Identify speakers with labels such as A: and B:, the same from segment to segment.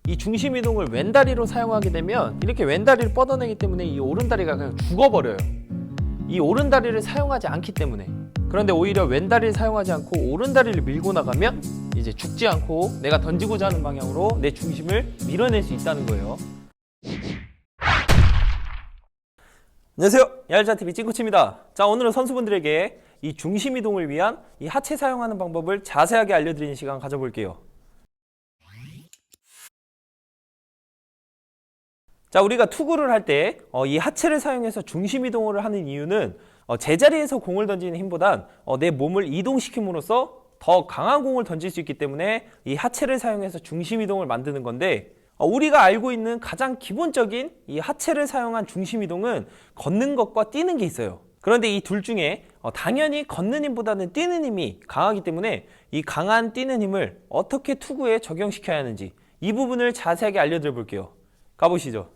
A: 이 중심 이동을 왼다리로 사용하게 되면 이렇게 왼다리를 뻗어내기 때문에 이 오른다리가 그냥 죽어버려요. 이 오른다리를 사용하지 않기 때문에. 그런데 오히려 왼다리를 사용하지 않고 오른다리를 밀고 나가면 이제 죽지 않고 내가 던지고자 하는 방향으로 내 중심을 밀어낼 수 있다는 거예요. 안녕하세요, 야알자TV 찐코치입니다. 자, 오늘은 선수분들에게 이 중심 이동을 위한 이 하체 사용하는 방법을 자세하게 알려드리는 시간 가져볼게요. 자, 우리가 투구를 할 때 이 하체를 사용해서 중심 이동을 하는 이유는 제자리에서 공을 던지는 힘보단 내 몸을 이동시킴으로써 더 강한 공을 던질 수 있기 때문에 이 하체를 사용해서 중심 이동을 만드는 건데, 우리가 알고 있는 가장 기본적인 이 하체를 사용한 중심 이동은 걷는 것과 뛰는 게 있어요. 그런데 이 둘 중에 당연히 걷는 힘보다는 뛰는 힘이 강하기 때문에 이 강한 뛰는 힘을 어떻게 투구에 적용시켜야 하는지 이 부분을 자세하게 알려드려 볼게요. 가보시죠.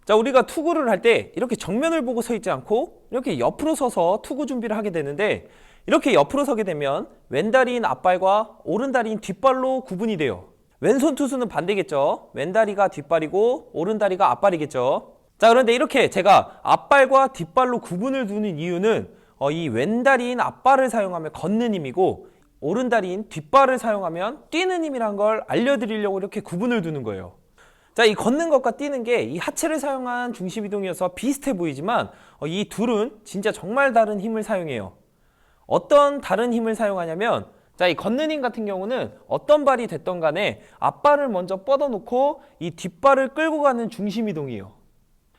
A: 자, 우리가 투구를 할 때 이렇게 정면을 보고 서 있지 않고 이렇게 옆으로 서서 투구 준비를 하게 되는데, 이렇게 옆으로 서게 되면 왼다리인 앞발과 오른다리인 뒷발로 구분이 돼요. 왼손 투수는 반대겠죠. 왼다리가 뒷발이고 오른다리가 앞발이겠죠. 자, 그런데 이렇게 제가 앞발과 뒷발로 구분을 두는 이유는 이 왼다리인 앞발을 사용하면 걷는 힘이고 오른다리인 뒷발을 사용하면 뛰는 힘이란 걸 알려드리려고 이렇게 구분을 두는 거예요. 자, 이 걷는 것과 뛰는 게 이 하체를 사용한 중심 이동이어서 비슷해 보이지만 이 둘은 진짜 정말 다른 힘을 사용해요. 어떤 다른 힘을 사용하냐면, 자, 이 걷는 힘 같은 경우는 어떤 발이 됐던 간에 앞발을 먼저 뻗어놓고 이 뒷발을 끌고 가는 중심 이동이에요.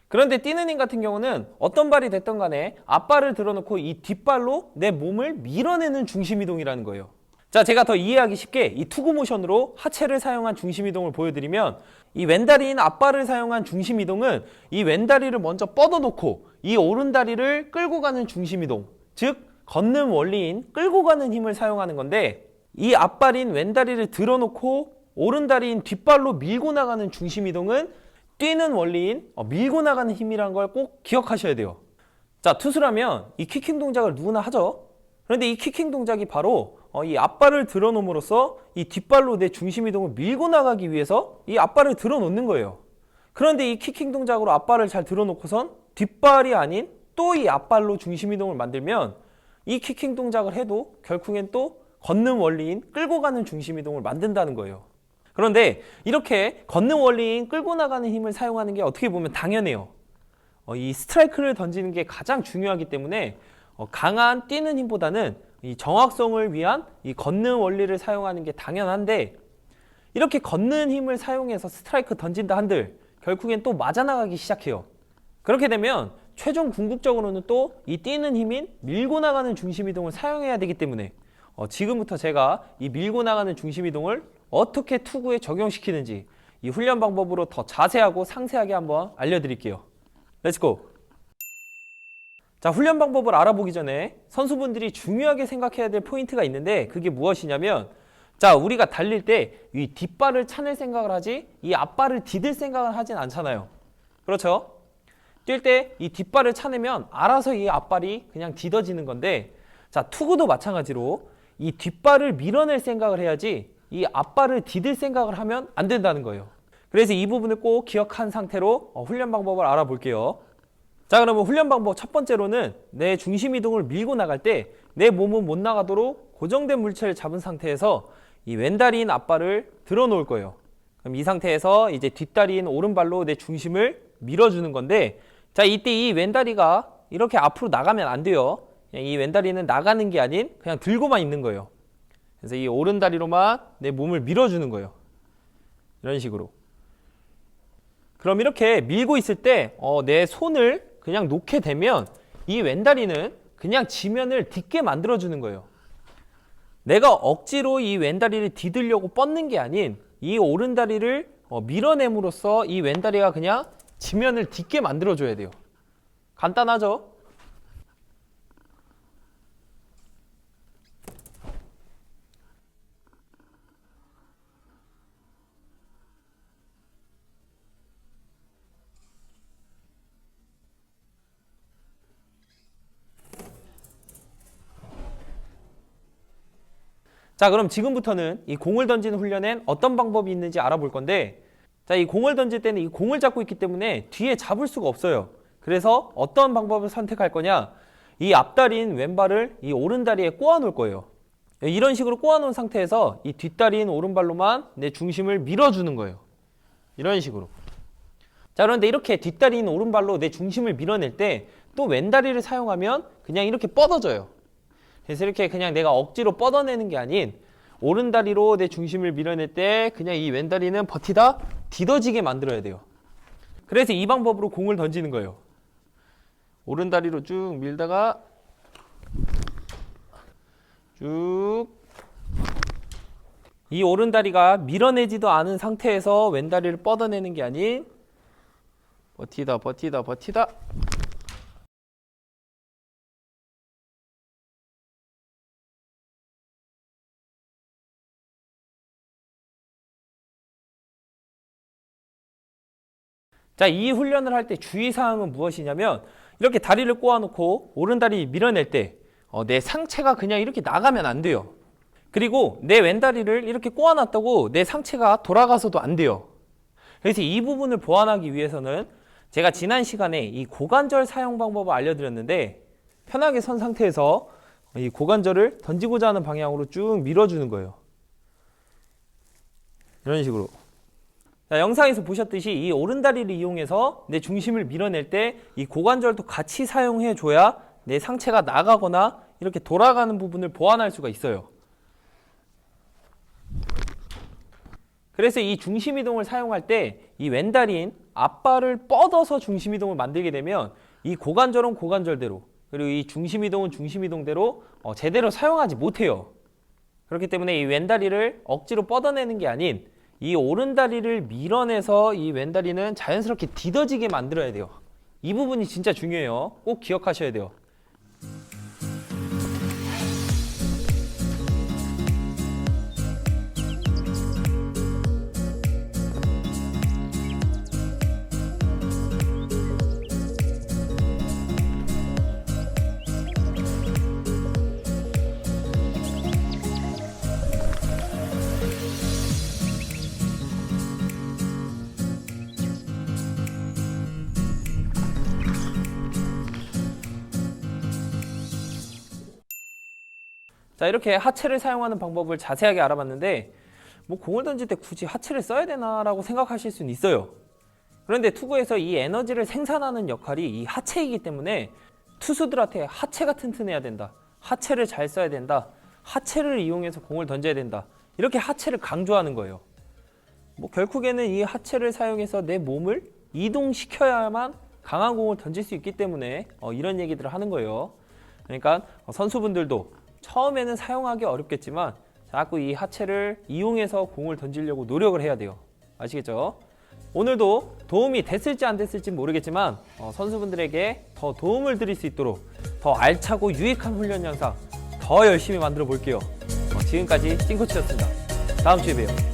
A: 그런데 뛰는 힘 같은 경우는 어떤 발이 됐던 간에 앞발을 들어놓고 이 뒷발로 내 몸을 밀어내는 중심 이동이라는 거예요. 자, 제가 더 이해하기 쉽게 이 투구 모션으로 하체를 사용한 중심 이동을 보여드리면, 이 왼다리인 앞발을 사용한 중심 이동은 이 왼다리를 먼저 뻗어놓고 이 오른다리를 끌고 가는 중심 이동, 즉 걷는 원리인 끌고 가는 힘을 사용하는 건데, 이 앞발인 왼다리를 들어놓고 오른다리인 뒷발로 밀고 나가는 중심 이동은 뛰는 원리인 밀고 나가는 힘이라는 걸 꼭 기억하셔야 돼요. 자, 투수라면 이 킥킹 동작을 누구나 하죠. 그런데 이 킥킹 동작이 바로 이 앞발을 들어놓음으로써 이 뒷발로 내 중심 이동을 밀고 나가기 위해서 이 앞발을 들어놓는 거예요. 그런데 이 킥킹 동작으로 앞발을 잘 들어놓고선 뒷발이 아닌 또 이 앞발로 중심 이동을 만들면 이 킥킹 동작을 해도 결국엔 또 걷는 원리인 끌고 가는 중심 이동을 만든다는 거예요. 그런데 이렇게 걷는 원리인 끌고 나가는 힘을 사용하는 게 어떻게 보면 당연해요. 이 스트라이크를 던지는 게 가장 중요하기 때문에 강한 뛰는 힘보다는 이 정확성을 위한 이 걷는 원리를 사용하는 게 당연한데, 이렇게 걷는 힘을 사용해서 스트라이크 던진다 한들 결국엔 또 맞아나가기 시작해요. 그렇게 되면 최종 궁극적으로는 또 이 뛰는 힘인 밀고 나가는 중심 이동을 사용해야 되기 때문에 지금부터 제가 이 밀고 나가는 중심 이동을 어떻게 투구에 적용시키는지 이 훈련 방법으로 더 자세하고 상세하게 한번 알려드릴게요. 렛츠고! 자, 훈련 방법을 알아보기 전에 선수분들이 중요하게 생각해야 될 포인트가 있는데, 그게 무엇이냐면, 자, 우리가 달릴 때 이 뒷발을 차낼 생각을 하지 이 앞발을 디딜 생각을 하진 않잖아요. 그렇죠? 뛸 때 이 뒷발을 차내면 알아서 이 앞발이 그냥 디뎌지는 건데, 자, 투구도 마찬가지로 이 뒷발을 밀어낼 생각을 해야지 이 앞발을 디딜 생각을 하면 안 된다는 거예요. 그래서 이 부분을 꼭 기억한 상태로 훈련 방법을 알아볼게요. 자, 그러면 훈련 방법 첫 번째로는 내 중심 이동을 밀고 나갈 때 내 몸은 못 나가도록 고정된 물체를 잡은 상태에서 이 왼다리인 앞발을 들어 놓을 거예요. 그럼 이 상태에서 이제 뒷다리인 오른발로 내 중심을 밀어주는 건데, 자, 이때 이 왼다리가 이렇게 앞으로 나가면 안 돼요. 그냥 이 왼다리는 나가는 게 아닌 그냥 들고만 있는 거예요. 그래서 이 오른다리로만 내 몸을 밀어주는 거예요. 이런 식으로. 그럼 이렇게 밀고 있을 때 내 손을 그냥 놓게 되면 이 왼다리는 그냥 지면을 딛게 만들어주는 거예요. 내가 억지로 이 왼다리를 디디려고 뻗는 게 아닌 이 오른다리를 밀어냄으로써 이 왼다리가 그냥 지면을 딛게 만들어줘야 돼요. 간단하죠? 자, 그럼 지금부터는 이 공을 던지는 훈련엔 어떤 방법이 있는지 알아볼 건데, 자, 이 공을 던질 때는 이 공을 잡고 있기 때문에 뒤에 잡을 수가 없어요. 그래서 어떤 방법을 선택할 거냐? 이 앞다리인 왼발을 이 오른다리에 꼬아 놓을 거예요. 이런 식으로 꼬아 놓은 상태에서 이 뒷다리인 오른발로만 내 중심을 밀어주는 거예요. 이런 식으로. 자, 그런데 이렇게 뒷다리인 오른발로 내 중심을 밀어낼 때 또 왼다리를 사용하면 그냥 이렇게 뻗어져요. 그래서 이렇게 그냥 내가 억지로 뻗어내는 게 아닌 오른다리로 내 중심을 밀어낼 때 그냥 이 왼다리는 버티다 뒤더지게 만들어야 돼요. 그래서 이 방법으로 공을 던지는 거예요. 오른다리로 쭉 밀다가 쭉, 이 오른다리가 밀어내지도 않은 상태에서 왼다리를 뻗어내는 게 아닌 버티다 버티다 버티다. 자, 이 훈련을 할 때 주의사항은 무엇이냐면 이렇게 다리를 꼬아놓고 오른다리 밀어낼 때 내 상체가 그냥 이렇게 나가면 안 돼요. 그리고 내 왼다리를 이렇게 꼬아놨다고 내 상체가 돌아가서도 안 돼요. 그래서 이 부분을 보완하기 위해서는 제가 지난 시간에 이 고관절 사용 방법을 알려드렸는데, 편하게 선 상태에서 이 고관절을 던지고자 하는 방향으로 쭉 밀어주는 거예요. 이런 식으로. 자, 영상에서 보셨듯이 이 오른다리를 이용해서 내 중심을 밀어낼 때 이 고관절도 같이 사용해 줘야 내 상체가 나가거나 이렇게 돌아가는 부분을 보완할 수가 있어요. 그래서 이 중심 이동을 사용할 때 이 왼다리인 앞발을 뻗어서 중심 이동을 만들게 되면 이 고관절은 고관절대로, 그리고 이 중심 이동은 중심 이동대로 제대로 사용하지 못해요. 그렇기 때문에 이 왼다리를 억지로 뻗어내는 게 아닌 이 오른다리를 밀어내서 이 왼다리는 자연스럽게 뒤더지게 만들어야 돼요. 이 부분이 진짜 중요해요. 꼭 기억하셔야 돼요. 자, 이렇게 하체를 사용하는 방법을 자세하게 알아봤는데, 뭐 공을 던질 때 굳이 하체를 써야 되나 라고 생각하실 수는 있어요. 그런데 투구에서 이 에너지를 생산하는 역할이 이 하체이기 때문에 투수들한테 하체가 튼튼해야 된다, 하체를 잘 써야 된다, 하체를 이용해서 공을 던져야 된다, 이렇게 하체를 강조하는 거예요. 뭐 결국에는 이 하체를 사용해서 내 몸을 이동시켜야만 강한 공을 던질 수 있기 때문에 이런 얘기들을 하는 거예요. 그러니까 선수분들도 처음에는 사용하기 어렵겠지만 자꾸 이 하체를 이용해서 공을 던지려고 노력을 해야 돼요. 아시겠죠? 오늘도 도움이 됐을지 안 됐을지 모르겠지만 선수분들에게 더 도움을 드릴 수 있도록 더 알차고 유익한 훈련 영상 더 열심히 만들어 볼게요. 지금까지 찐코치였습니다. 다음 주에 봬요.